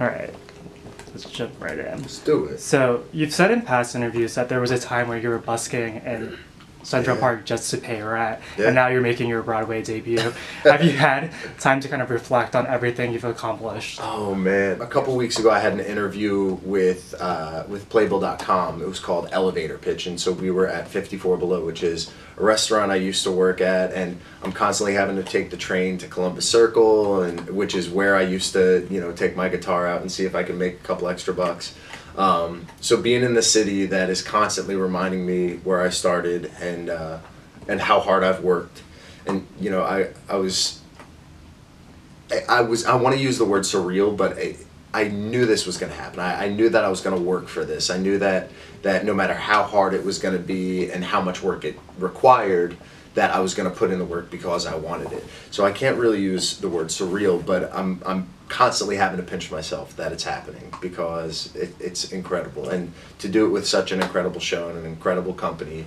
All right, let's jump right in. Let's do it. So you've said in past interviews that there was a time where you were busking in Central Park just to pay rent, and now you're making your Broadway debut. Have you had time to kind of reflect on everything you've accomplished? Oh man, a couple weeks ago I had an interview with Playbill.com. It was called Elevator Pitch, and so we were at 54 Below, which is a restaurant I used to work at, and I'm constantly having to take the train to Columbus Circle, and which is where I used to, take my guitar out and see if I could make a couple extra bucks. So being in the city that is constantly reminding me where I started and how hard I've worked, and I want to use the word surreal, but I knew this was going to happen. I knew that I was going to work for this. I knew that no matter how hard it was going to be and how much work it required, that I was going to put in the work because I wanted it. So I can't really use the word surreal, but I'm constantly having to pinch myself that it's happening because it's incredible. And to do it with such an incredible show and an incredible company,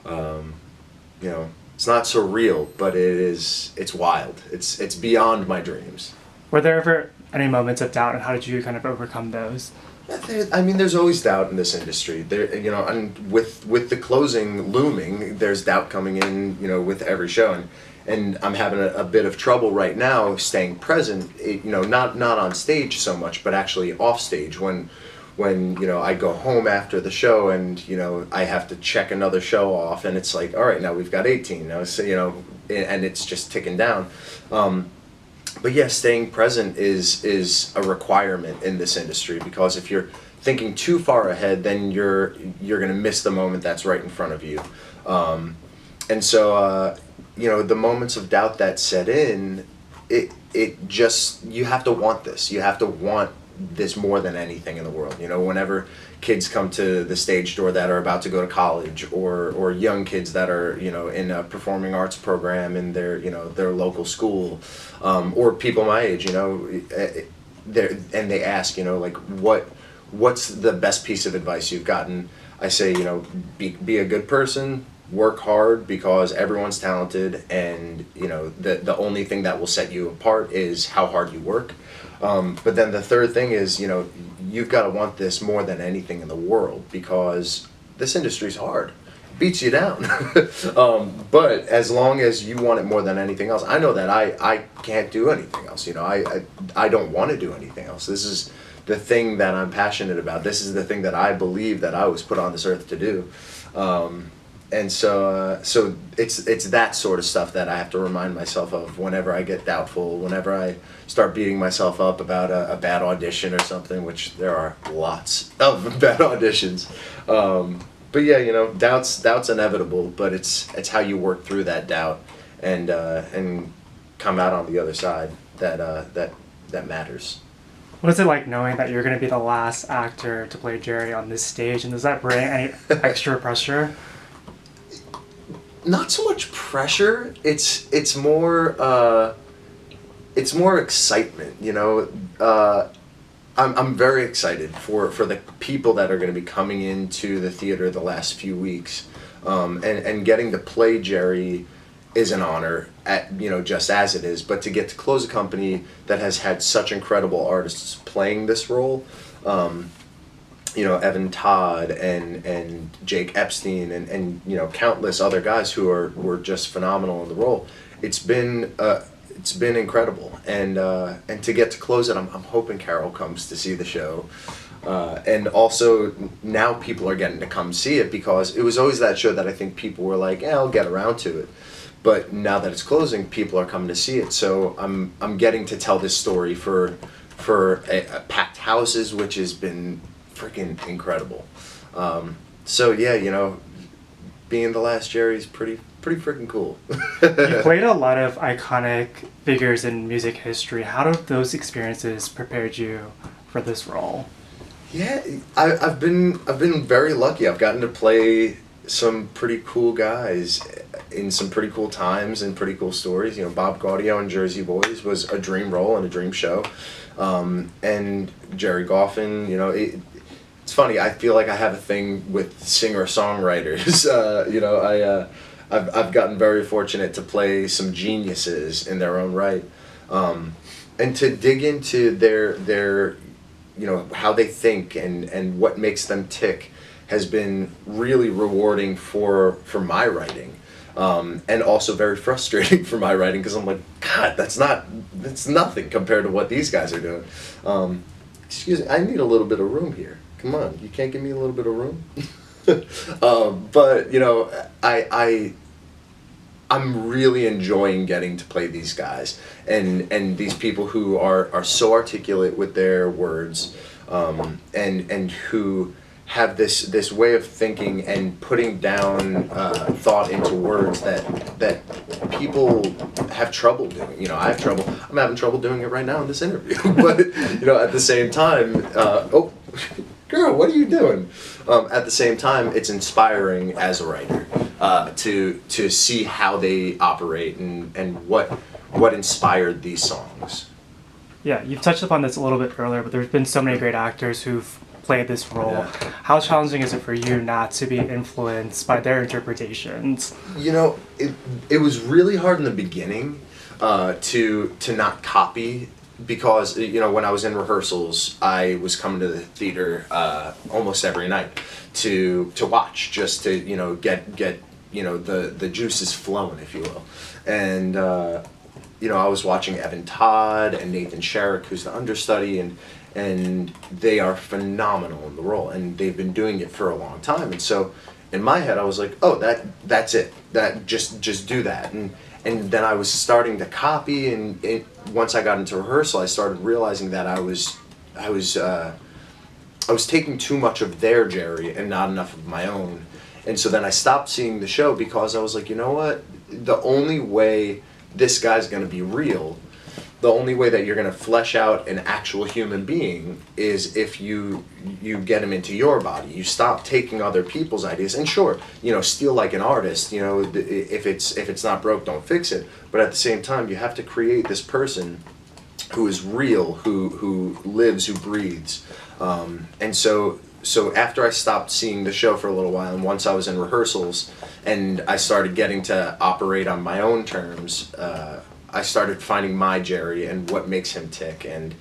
it's not surreal, but it's wild. It's beyond my dreams. Were there ever any moments of doubt, and how did you kind of overcome those? There's always doubt in this industry. And with the closing looming, there's doubt coming in, with every show, and I'm having a bit of trouble right now staying present. Not on stage so much, but actually off stage when I go home after the show and I have to check another show off, and it's like, all right, now we've got 18 now, so and it's just ticking down. But yeah, staying present is a requirement in this industry, because if you're thinking too far ahead, then you're gonna miss the moment that's right in front of you. And so the moments of doubt that set in, it just, you have to want this. You have to want this more than anything in the world. Whenever kids come to the stage door that are about to go to college, or young kids that are in a performing arts program in their local school, or people my age, and they ask what's the best piece of advice you've gotten. I say be a good person, work hard, because everyone's talented, and the only thing that will set you apart is how hard you work. But then the third thing is, you've got to want this more than anything in the world, because this industry's hard. It beats you down. But as long as you want it more than anything else, I know that I can't do anything else. I don't want to do anything else. This is the thing that I'm passionate about. This is the thing that I believe that I was put on this earth to do. And so it's that sort of stuff that I have to remind myself of whenever I get doubtful, whenever I start beating myself up about a bad audition or something, which there are lots of bad auditions. But yeah, doubt's inevitable, but it's how you work through that doubt and come out on the other side that matters. What is it like knowing that you're going to be the last actor to play Jerry on this stage, and does that bring any extra pressure? Not so much pressure. It's more excitement. I'm very excited for the people that are going to be coming into the theater the last few weeks, and getting to play Jerry is an honor, just as it is. But to get to close a company that has had such incredible artists playing this role. Evan Todd and Jake Epstein and countless other guys who were just phenomenal in the role. It's been incredible, and to get to close it, I'm hoping Carole comes to see the show, and also now people are getting to come see it, because it was always that show that I think people were like, I'll get around to it. But now that it's closing, people are coming to see it. So I'm getting to tell this story for packed houses, which has been freaking incredible. So yeah, being the last Jerry is pretty freaking cool. You played a lot of iconic figures in music history. How have those experiences prepared you for this role? Yeah, I've been very lucky. I've gotten to play some pretty cool guys in some pretty cool times and pretty cool stories. Bob Gaudio in Jersey Boys was a dream role and a dream show, and Jerry Goffin. It's funny. I feel like I have a thing with singer-songwriters. I've gotten very fortunate to play some geniuses in their own right, and to dig into their how they think and what makes them tick has been really rewarding for my writing, and also very frustrating for my writing, because I'm like, God, that's nothing compared to what these guys are doing. Excuse me, I need a little bit of room here. Come on, you can't give me a little bit of room? But I'm really enjoying getting to play these guys and these people who are so articulate with their words, and who have this way of thinking and putting down thought into words that people have trouble doing. I have trouble. I'm having trouble doing it right now in this interview. But at the same time, oh, girl, what are you doing? At the same time, it's inspiring as a writer to see how they operate and what inspired these songs. Yeah, you've touched upon this a little bit earlier, but there's been so many great actors who've played this role. Yeah. How challenging is it for you not to be influenced by their interpretations? It was really hard in the beginning to not copy, because when I was in rehearsals, I was coming to the theater almost every night to watch, just to get the juices flowing, if you will. And I was watching Evan Todd and Nathan Sherrick, who's the understudy, and they are phenomenal in the role, and they've been doing it for a long time. And so in my head I was like, oh, that's it, that just do that. And then I was starting to copy, and once I got into rehearsal, I started realizing that I was taking too much of their Jerry and not enough of my own. And so then I stopped seeing the show, because I was like, you know what? The only way this guy's going to be real, the only way that you're going to flesh out an actual human being, is if you get him into your body. You stop taking other people's ideas, and sure, steal like an artist. If it's not broke, don't fix it. But at the same time, you have to create this person who is real, who lives, who breathes. And so after I stopped seeing the show for a little while, and once I was in rehearsals and I started getting to operate on my own terms, I started finding my Jerry and what makes him tick, and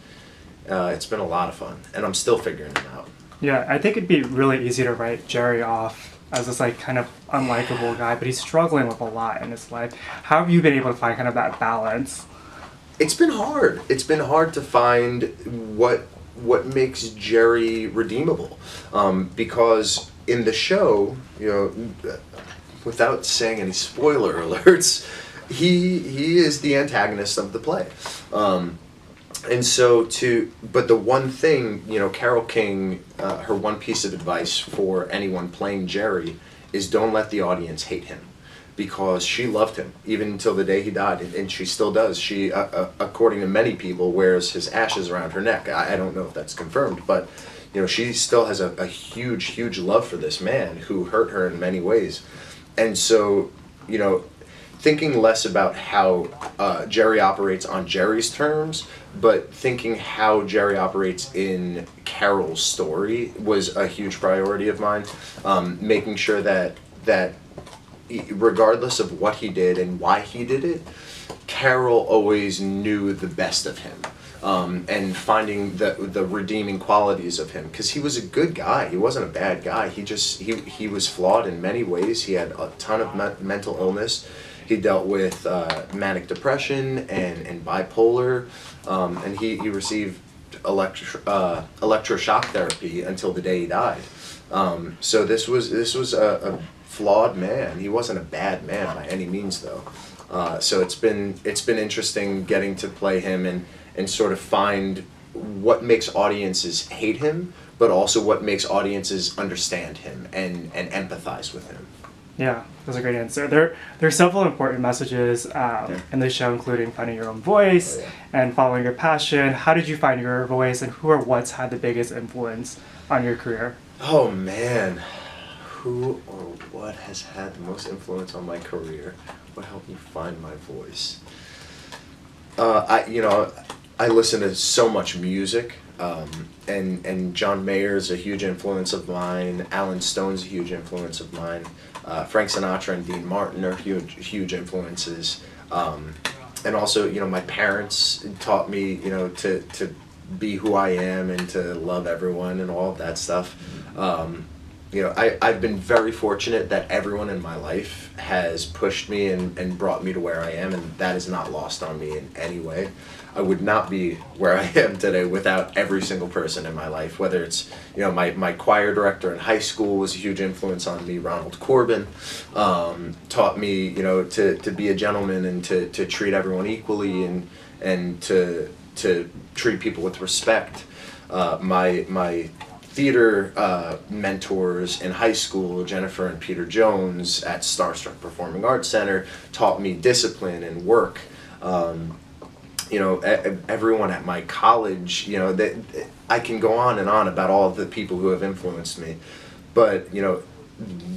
it's been a lot of fun, and I'm still figuring him out. Yeah, I think it'd be really easy to write Jerry off as this kind of unlikable guy, but he's struggling with a lot in his life. How have you been able to find kind of that balance? It's been hard. It's been hard to find what makes Jerry redeemable, because in the show, without saying any spoiler alerts, he is the antagonist of the play, and so but the one thing, Carole King, her one piece of advice for anyone playing Jerry is don't let the audience hate him, because she loved him even until the day he died, and she still does. She, according to many people, wears his ashes around her neck. I don't know if that's confirmed, but she still has a huge love for this man who hurt her in many ways. And so thinking less about how Jerry operates on Jerry's terms, but thinking how Jerry operates in Carole's story was a huge priority of mine. Making sure that regardless of what he did and why he did it, Carole always knew the best of him, and finding the redeeming qualities of him, because he was a good guy. He wasn't a bad guy. He was flawed in many ways. He had a ton of mental illness. He dealt with manic depression and bipolar, and he received electroshock therapy until the day he died. So this was a flawed man. He wasn't a bad man by any means, though. So it's been interesting getting to play him and sort of find what makes audiences hate him, but also what makes audiences understand him and empathize with him. Yeah, that's a great answer. There are several important messages in the show, including finding your own voice and following your passion. How did you find your voice, and who or what's had the biggest influence on your career? Oh man, who or what has had the most influence on my career? What helped me find my voice? I listen to so much music, and John Mayer's a huge influence of mine. Alan Stone's a huge influence of mine. Frank Sinatra and Dean Martin are huge influences. And also, my parents taught me, to be who I am and to love everyone and all of that stuff. You know, I've been very fortunate that everyone in my life has pushed me and brought me to where I am, and that is not lost on me in any way. I would not be where I am today without every single person in my life, whether it's, you know, my choir director in high school was a huge influence on me. Ronald Corbin taught me, you know, to be a gentleman and to treat everyone equally and to treat people with respect. My theater mentors in high school, Jennifer and Peter Jones at Starstruck Performing Arts Center, taught me discipline and work. You know, everyone at my college, you know, I can go on and on about all of the people who have influenced me, but you know,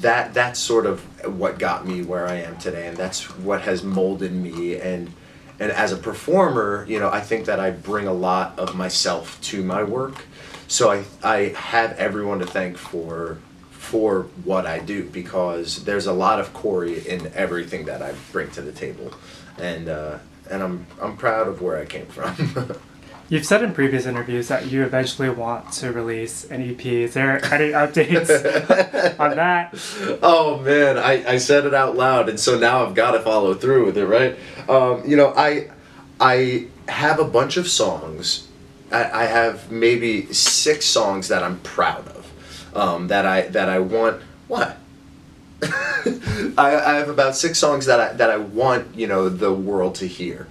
that's sort of what got me where I am today, and that's what has molded me. And as a performer, you know, I think that I bring a lot of myself to my work. So I have everyone to thank for what I do, because there's a lot of Cory in everything that I bring to the table, and I'm proud of where I came from. You've said in previous interviews that you eventually want to release an EP. Is there any updates on that? Oh man, I said it out loud, and so now I've got to follow through with it, right? You know, I have a bunch of songs. I have maybe 6 songs that I'm proud of, that I want. What? I have about 6 songs that I want, you know, the world to hear,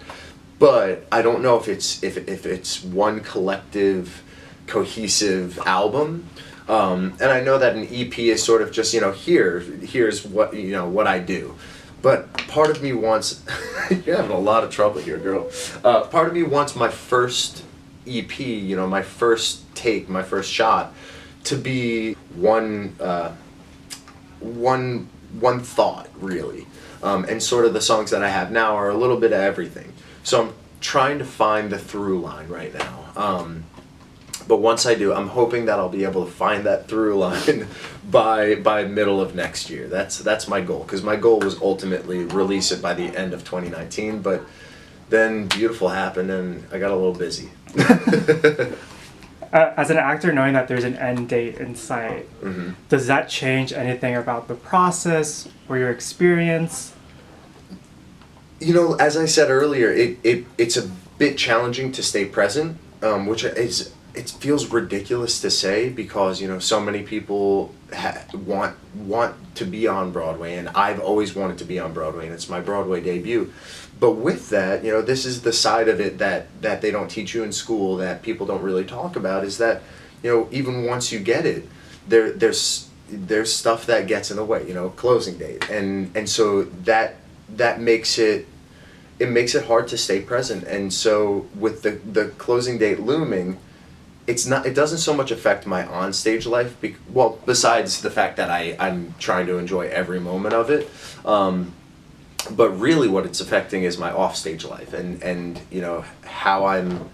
but I don't know if it's one collective, cohesive album. And I know that an EP is sort of just, you know, here's what, you know, what I do. But part of me wants, you're having a lot of trouble here, girl. Part of me wants my first EP, you know, my first take, my first shot, to be one thought, really. And sort of the songs that I have now are a little bit of everything. So I'm trying to find the through line right now. But once I do, I'm hoping that I'll be able to find that through line by middle of next year. That's my goal, because my goal was ultimately release it by the end of 2019, but then Beautiful happened and I got a little busy. As an actor, knowing that there's an end date in sight, Mm-hmm. does that change anything about the process or your experience? You know, as I said earlier, it's a bit challenging to stay present, which is, it feels ridiculous to say, because, you know, so many people want to be on Broadway, and I've always wanted to be on Broadway, and it's my Broadway debut. But with that, you know, this is the side of it that they don't teach you in school, that people don't really talk about, is that, you know, even once you get it, there's stuff that gets in the way, you know, closing date, and so that makes it hard to stay present. And so with the closing date looming, it doesn't so much affect my onstage life, well, besides the fact that I'm trying to enjoy every moment of it, but really what it's affecting is my offstage life, and you know, how I'm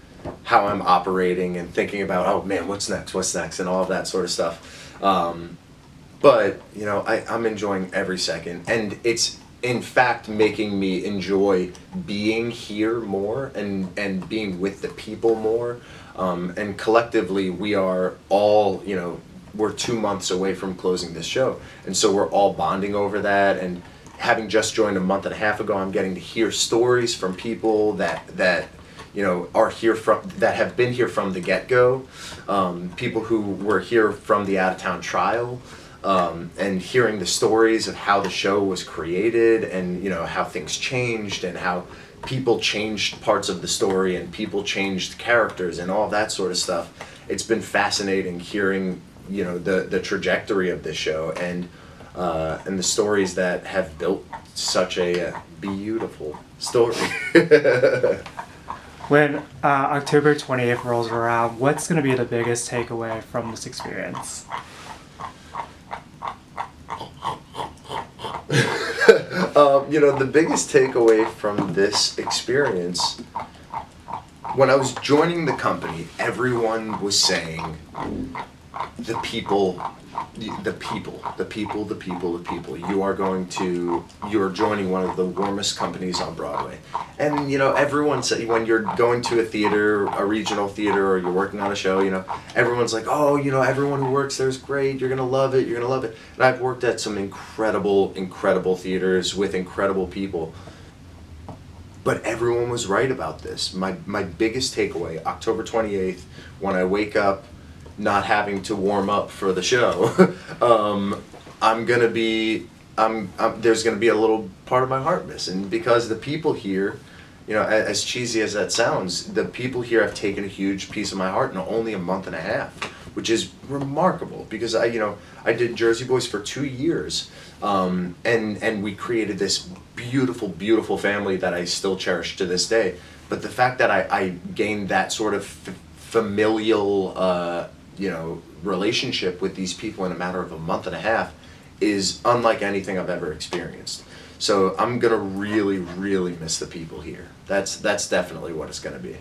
operating and thinking about, oh man, what's next, and all of that sort of stuff. But you know, I'm enjoying every second, and it's in fact making me enjoy being here more and being with the people more. And collectively, we are all, you know, we're 2 months away from closing this show, and so we're all bonding over that. And having just joined a month and a half ago, I'm getting to hear stories from people that you know that have been here from the get-go, people who were here from the out-of-town trial, and hearing the stories of how the show was created, and you know, how things changed, and how people changed parts of the story, and people changed characters, and all that sort of stuff. It's been fascinating hearing, you know, the trajectory of this show, and the stories that have built such a beautiful story. When October 28th rolls around, what's going to be the biggest takeaway from this experience? You know, the biggest takeaway from this experience, when I was joining the company, everyone was saying, the people, the people, the people, the people, the people. You're joining one of the warmest companies on Broadway. And, you know, everyone said, when you're going to a theater, a regional theater, or you're working on a show, you know, everyone's like, oh, you know, everyone who works there is great, you're gonna love it, you're gonna love it. And I've worked at some incredible, incredible theaters with incredible people. But everyone was right about this. My biggest takeaway, October 28th, when I wake up not having to warm up for the show, there's gonna be a little part of my heart missing, because the people here, you know, as cheesy as that sounds, the people here have taken a huge piece of my heart in only a month and a half, which is remarkable, because I did Jersey Boys for 2 years, and we created this beautiful, beautiful family that I still cherish to this day. But the fact that I gained that sort of familial, relationship with these people in a matter of a month and a half is unlike anything I've ever experienced. So I'm gonna really, really miss the people here. That's definitely what it's gonna be.